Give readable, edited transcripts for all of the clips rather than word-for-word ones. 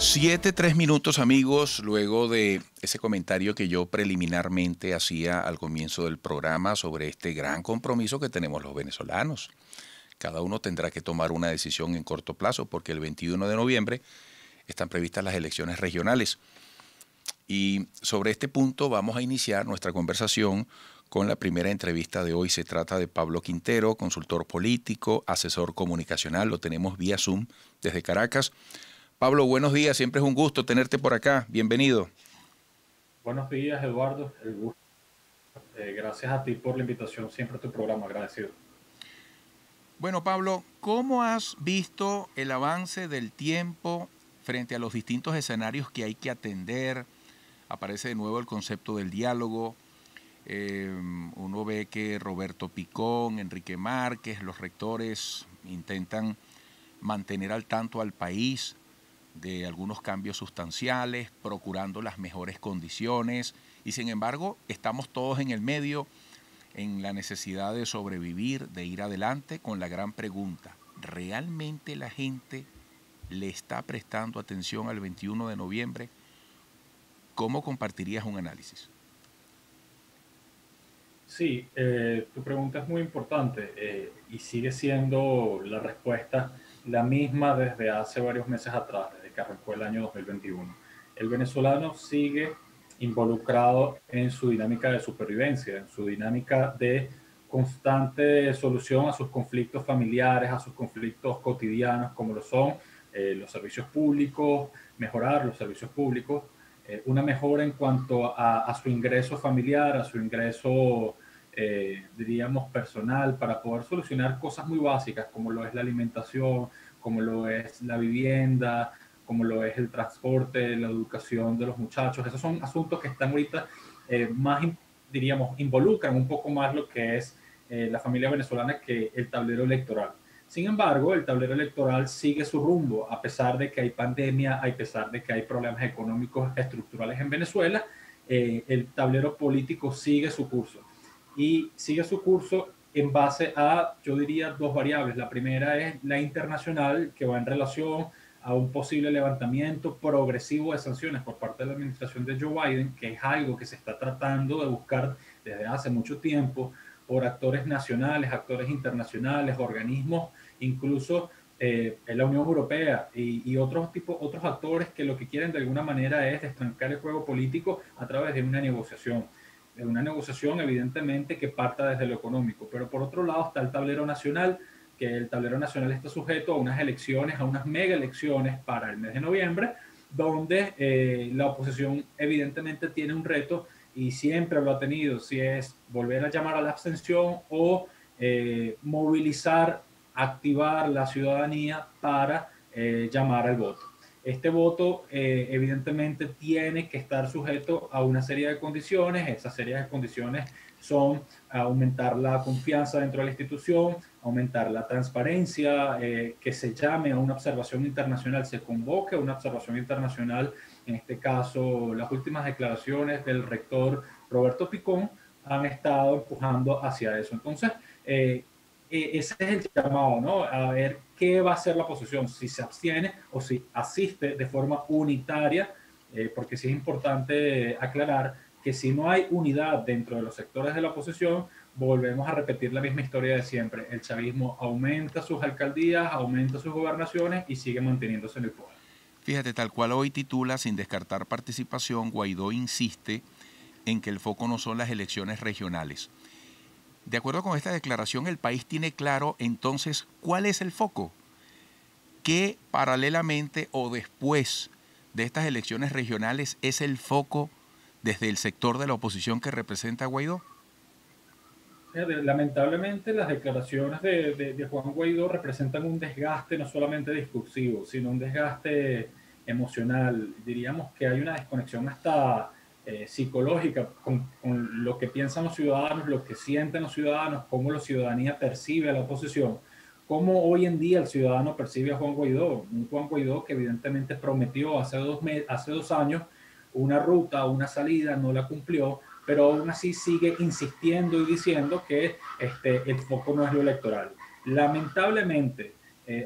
7:03 amigos, luego de ese comentario que yo preliminarmente hacía al comienzo del programa sobre este gran compromiso que tenemos los venezolanos. Cada uno tendrá que tomar una decisión en corto plazo porque el 21 de noviembre están previstas las elecciones regionales. Y sobre este punto vamos a iniciar nuestra conversación con la primera entrevista de hoy. Se trata de Pablo Quintero, consultor político, asesor comunicacional. Lo tenemos vía Zoom desde Caracas. Pablo, buenos días. Siempre es un gusto tenerte por acá. Bienvenido. Buenos días, Eduardo. El gusto. Gracias a ti por la invitación siempre a tu programa. Agradecido. Bueno, Pablo, ¿cómo has visto el avance del tiempo frente a los distintos escenarios que hay que atender? Aparece de nuevo el concepto del diálogo. Uno ve que Roberto Picón, Enrique Márquez, los rectores intentan mantener al tanto al país de algunos cambios sustanciales, procurando las mejores condiciones, y sin embargo estamos todos en el medio, en la necesidad de sobrevivir, de ir adelante, con la gran pregunta: ¿realmente la gente le está prestando atención al 21 de noviembre? ¿Cómo compartirías un análisis? Sí, tu pregunta es muy importante y sigue siendo la respuesta la misma desde hace varios meses atrás, desde que arrancó el año 2021. El venezolano sigue involucrado en su dinámica de supervivencia, en su dinámica de constante solución a sus conflictos familiares, a sus conflictos cotidianos, como lo son los servicios públicos, mejorar los servicios públicos, una mejora en cuanto a su ingreso familiar, a su ingreso, diríamos, personal, para poder solucionar cosas muy básicas, como lo es la alimentación, como lo es la vivienda, como lo es el transporte, la educación de los muchachos. Esos son asuntos que están ahorita más, diríamos, involucran un poco más lo que es la familia venezolana que el tablero electoral. Sin embargo, el tablero electoral sigue su rumbo, a pesar de que hay pandemia, a pesar de que hay problemas económicos estructurales en Venezuela, el tablero político sigue su curso. Y sigue su curso en base a, yo diría, dos variables. La primera es la internacional, que va en relación a un posible levantamiento progresivo de sanciones por parte de la administración de Joe Biden, que es algo que se está tratando de buscar desde hace mucho tiempo por actores nacionales, actores internacionales, organismos, incluso en la Unión Europea y otros actores que lo que quieren de alguna manera es estancar el juego político a través de una negociación. Una negociación evidentemente que parta desde lo económico, pero por otro lado está el tablero nacional, que el tablero nacional está sujeto a unas elecciones, a unas mega elecciones para el mes de noviembre, donde la oposición evidentemente tiene un reto y siempre lo ha tenido, si es volver a llamar a la abstención o movilizar, activar la ciudadanía para llamar al voto. Este voto evidentemente tiene que estar sujeto a una serie de condiciones. Esas series de condiciones son aumentar la confianza dentro de la institución, aumentar la transparencia, que se llame a una observación internacional, se convoque a una observación internacional. En este caso, las últimas declaraciones del rector Roberto Picón han estado empujando hacia eso. Entonces, ese es el llamado, ¿no? A ver qué va a hacer la oposición, si se abstiene o si asiste de forma unitaria, porque sí es importante aclarar que si no hay unidad dentro de los sectores de la oposición, volvemos a repetir la misma historia de siempre. El chavismo aumenta sus alcaldías, aumenta sus gobernaciones y sigue manteniéndose en el poder. Fíjate, tal cual hoy titula Sin descartar participación, Guaidó insiste en que el foco no son las elecciones regionales. De acuerdo con esta declaración, el país tiene claro entonces cuál es el foco, que paralelamente o después de estas elecciones regionales es el foco desde el sector de la oposición que representa a Guaidó. Lamentablemente las declaraciones de Juan Guaidó representan un desgaste no solamente discursivo, sino un desgaste emocional. Diríamos que hay una desconexión hasta psicológica con lo que piensan los ciudadanos, lo que sienten los ciudadanos, cómo la ciudadanía percibe a la oposición, cómo hoy en día el ciudadano percibe a Juan Guaidó, un Juan Guaidó que evidentemente prometió hace 2 años una ruta, una salida, no la cumplió, pero aún así sigue insistiendo y diciendo que el foco no es lo electoral. Lamentablemente,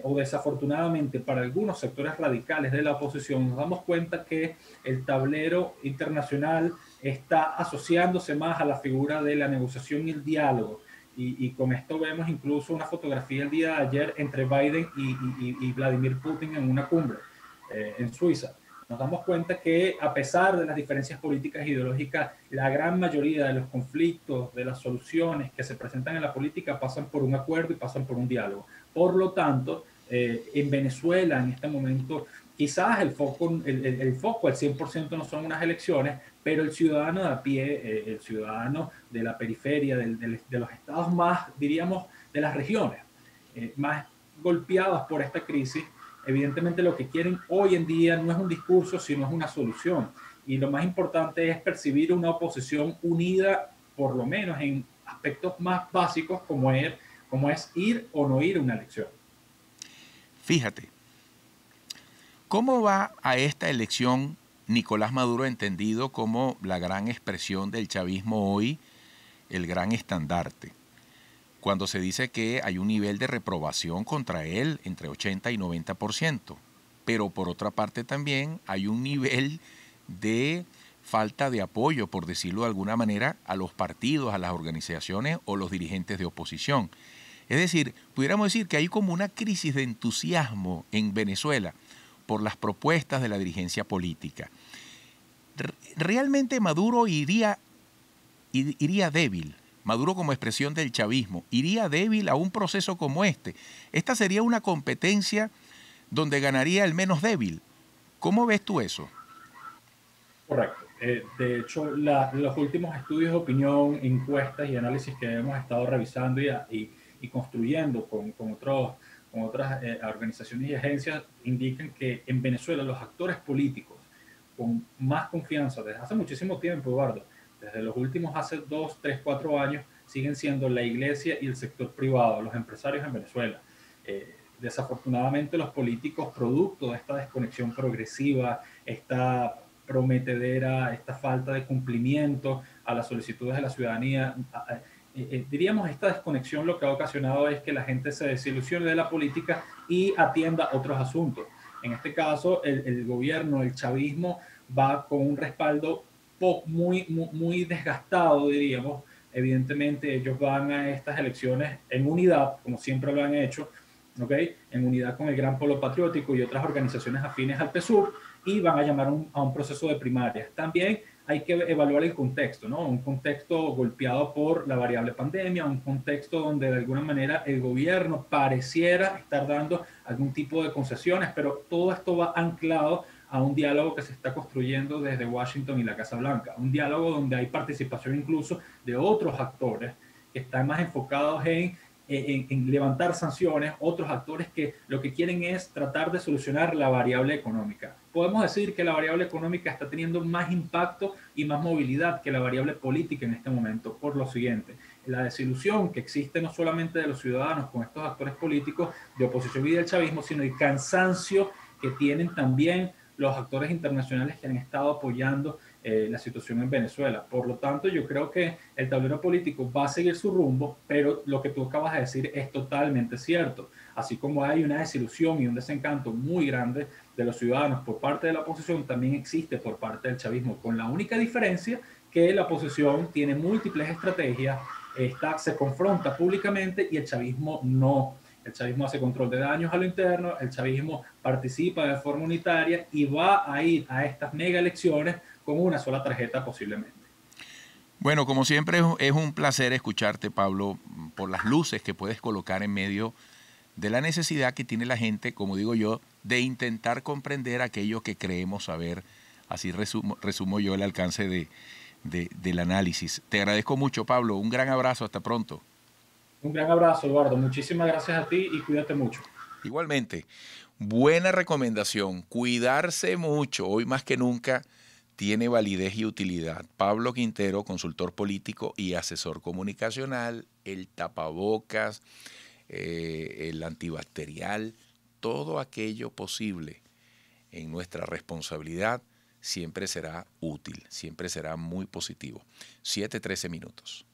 o desafortunadamente para algunos sectores radicales de la oposición, nos damos cuenta que el tablero internacional está asociándose más a la figura de la negociación y el diálogo. Y con esto vemos incluso una fotografía el día de ayer entre Biden y Vladimir Putin en una cumbre en Suiza. Nos damos cuenta que a pesar de las diferencias políticas e ideológicas, la gran mayoría de los conflictos, de las soluciones que se presentan en la política pasan por un acuerdo y pasan por un diálogo. Por lo tanto, en Venezuela en este momento quizás el foco al 100% no son unas elecciones, pero el ciudadano de a pie, el ciudadano de la periferia, de los estados más, diríamos, de las regiones más golpeadas por esta crisis, evidentemente lo que quieren hoy en día no es un discurso, sino es una solución. Y lo más importante es percibir una oposición unida, por lo menos en aspectos más básicos como es ir o no ir a una elección. Fíjate, ¿cómo va a esta elección Nicolás Maduro entendido como la gran expresión del chavismo hoy, el gran estandarte? Cuando se dice que hay un nivel de reprobación contra él entre 80 y 90%, pero por otra parte también hay un nivel de falta de apoyo, por decirlo de alguna manera, a los partidos, a las organizaciones o los dirigentes de oposición. Es decir, pudiéramos decir que hay como una crisis de entusiasmo en Venezuela por las propuestas de la dirigencia política. ¿Realmente Maduro iría débil? Maduro como expresión del chavismo, ¿iría débil a un proceso como este? Esta sería una competencia donde ganaría el menos débil. ¿Cómo ves tú eso? Correcto. De hecho, los últimos estudios de opinión, encuestas y análisis que hemos estado revisando y construyendo con otras organizaciones y agencias indican que en Venezuela los actores políticos con más confianza desde hace muchísimo tiempo, Eduardo, desde los últimos hace 2, 3, 4 años, siguen siendo la iglesia y el sector privado, los empresarios en Venezuela. Desafortunadamente los políticos, producto de esta desconexión progresiva, esta prometedera, esta falta de cumplimiento a las solicitudes de la ciudadanía, diríamos esta desconexión lo que ha ocasionado es que la gente se desilusione de la política y atienda otros asuntos. En este caso, el gobierno, el chavismo, va con un respaldo muy desgastado, diríamos. Evidentemente, ellos van a estas elecciones en unidad, como siempre lo han hecho, ¿okay? En unidad con el Gran Polo Patriótico y otras organizaciones afines al PSUV, y van a llamar a un proceso de primarias. También hay que evaluar el contexto, ¿no? Un contexto golpeado por la variable pandemia, un contexto donde de alguna manera el gobierno pareciera estar dando algún tipo de concesiones, pero todo esto va anclado a un diálogo que se está construyendo desde Washington y la Casa Blanca, un diálogo donde hay participación incluso de otros actores que están más enfocados en levantar sanciones, otros actores que lo que quieren es tratar de solucionar la variable económica. Podemos decir que la variable económica está teniendo más impacto y más movilidad que la variable política en este momento, por lo siguiente: la desilusión que existe no solamente de los ciudadanos con estos actores políticos de oposición y del chavismo, sino el cansancio que tienen también los actores internacionales que han estado apoyando la situación en Venezuela. Por lo tanto, yo creo que el tablero político va a seguir su rumbo, pero lo que tú acabas de decir es totalmente cierto. Así como hay una desilusión y un desencanto muy grande de los ciudadanos por parte de la oposición, también existe por parte del chavismo, con la única diferencia que la oposición tiene múltiples estrategias, se confronta públicamente y el chavismo no. El chavismo hace control de daños a lo interno, el chavismo participa de forma unitaria y va a ir a estas mega elecciones con una sola tarjeta posiblemente. Bueno, como siempre es un placer escucharte, Pablo, por las luces que puedes colocar en medio de la necesidad que tiene la gente, como digo yo, de intentar comprender aquello que creemos saber. Así resumo yo el alcance del análisis. Te agradezco mucho, Pablo. Un gran abrazo. Hasta pronto. Un gran abrazo, Eduardo. Muchísimas gracias a ti y cuídate mucho. Igualmente, buena recomendación. Cuidarse mucho. Hoy más que nunca tiene validez y utilidad. Pablo Quintero, consultor político y asesor comunicacional, el tapabocas, el antibacterial, todo aquello posible en nuestra responsabilidad siempre será útil, siempre será muy positivo. 7:13 minutos.